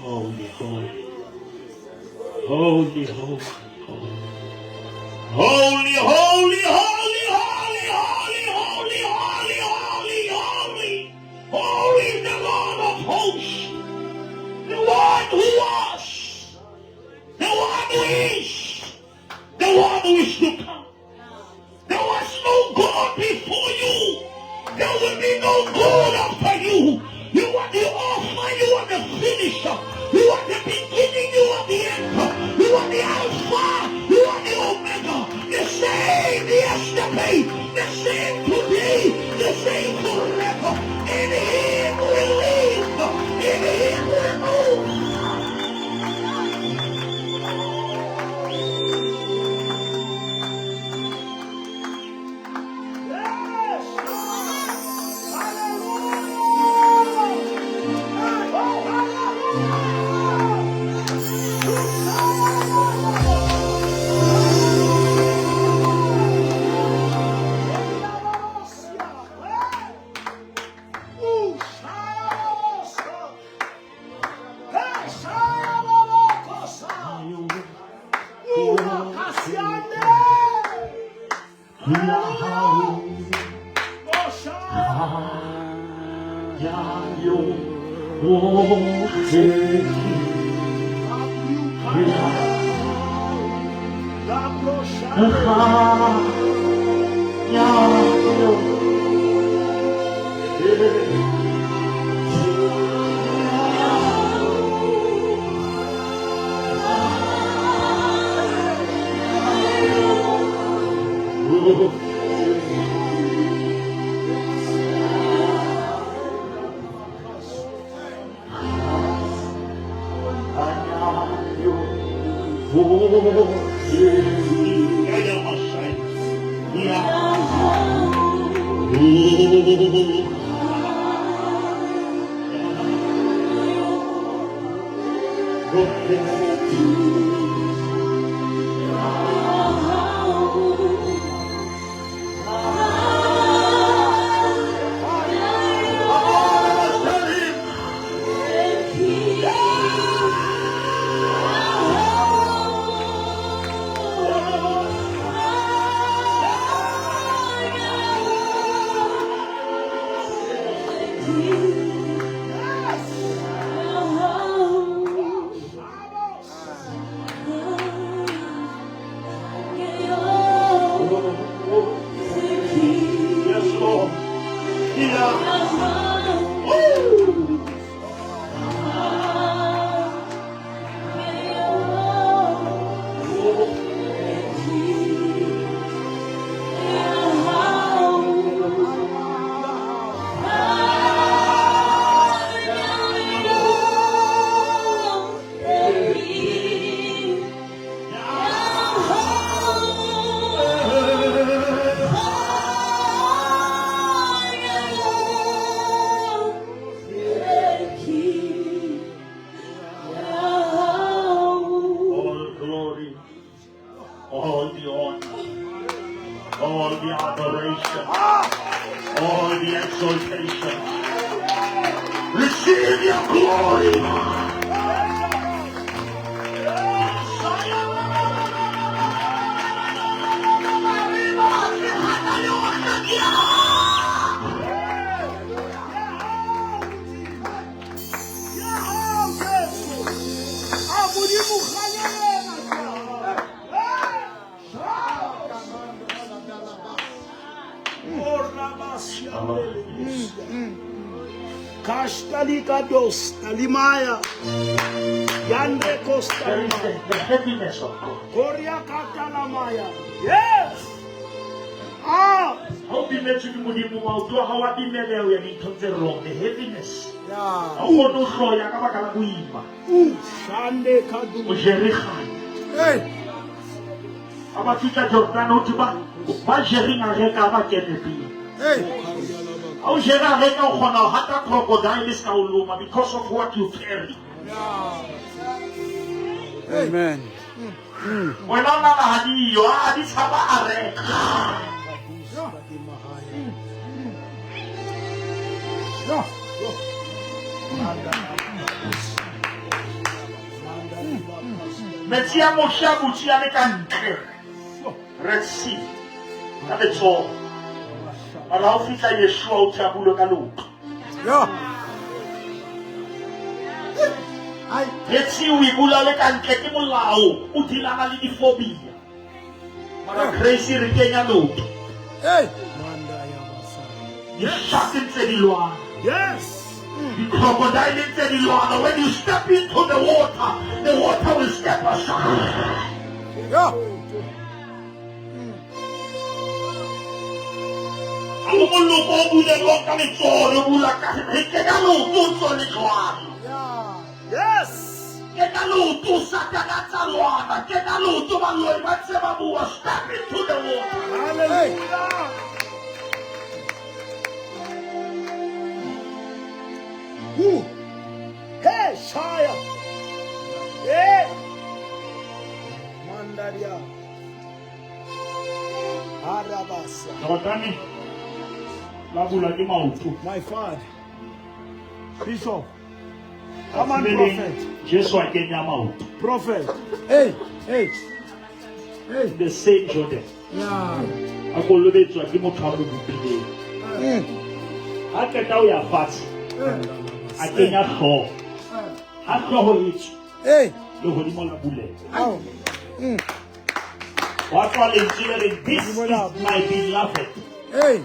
Holy, holy. Holy, holy, holy. Holy, holy, holy, holy, holy, holy, holy, holy, holy. Holy is the Lord of hosts. The one who was. The one who is. The one who is to come. There was no God before you. There will be no God after you. You are the author, you are the finisher. You are the beginning, you are the end. You are the Alpha, you are the Omega. The same yesterday, the same today, the same forever. In Him we live, in Him we move. All the honor, all the adoration, all the exaltation. Receive your glory. Kashtalika dos talimaya yande costa There is the heaviness of God. Korea katalamaya. Yes. Ah. How be met to the Mudu, how I be met there when it comes wrong, the heaviness. Yeah. How no show Yakabakabuima. Shande kadu. Jericho. Hey. Abatita Jordan Otuba, Bajering and Rekava Kenepi. Hey. How Jera Reka Hona Hata crocodile is Kauluma because of what you carry. Amen. When I'm not Hadi, you are this Haba Arek. Metia Mosha Buchi Alekan Resi. That's all. Allow Fita Yeshua Tabulo Kalu. Let's see, we will let and get him allow Utilana phobia. But a crazy Rikenya loop. Hey. You shot into the Luana. Yes. The crocodile into the Luana. When you step into the water will step aside. Yeah. Yes. Get a loot to Satanata Luana. Get a loot to Malloy. Whatever step into the water. Hallelujah. Hey, Shire. Hey. Mandaria. Arabasa. Jordani. Labula di Mautu. My father. Bishop. Come on, prophet. Jesus Kenya Mautu. Prophet. Hey, hey. Hey. The same Jordan. Yeah. Akolube to Akimotamu Bupide. Aketa we are fast. Akenya Shaw. Akro it. Hey. Yohodimola Bule. Oh. What all engineering? This is my beloved. Hey.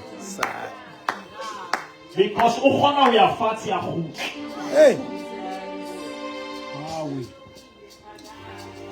Because Ohana we are fast. Hey. Ah, oui.